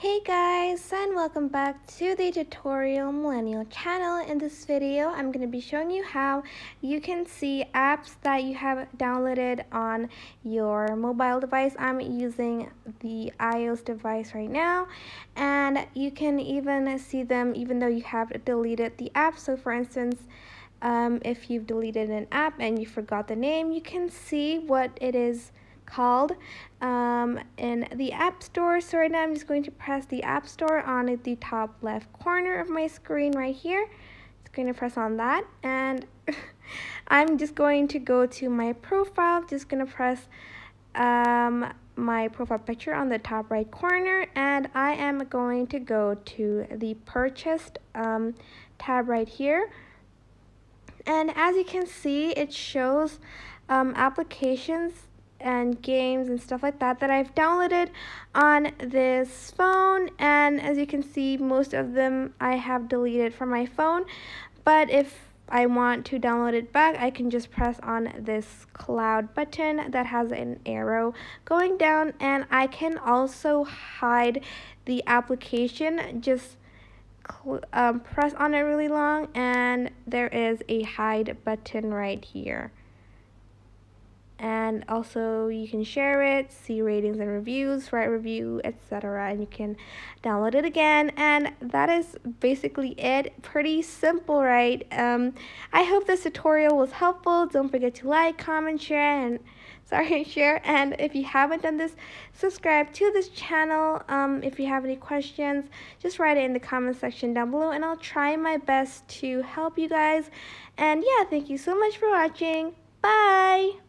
Hey guys, and welcome back to the Tutorial Millennial channel. In this video, I'm going to be showing you how you can see apps that you have downloaded on your mobile device. I'm using the iOS device right now, and you can even see them even though you have deleted the app. So for instance, if you've deleted an app and you forgot the name, you can see what it is called in the App Store. So right now I'm just going to press the App Store on the top left corner of my screen right here. It's going to press on that, and I'm just going to go to my profile. Just going to press my profile picture on the top right corner, and I am going to go to the purchased tab right here. And as you can see, it shows applications and games and stuff like that I've downloaded on this phone. And as you can see, most of them I have deleted from my phone. But if I want to download it back, I can just press on this cloud button that has an arrow going down, and I can also hide the application. Just press on it really long, and there is a hide button right here. And also you can share it, see ratings and reviews, write review, etc. And you can download it again. And that is basically it. Pretty simple, right? I hope this tutorial was helpful. Don't forget to like, comment, share, and share. And if you haven't done this, subscribe to this channel. If you have any questions, just write it in the comment section down below, and I'll try my best to help you guys. And yeah, thank you so much for watching. Bye!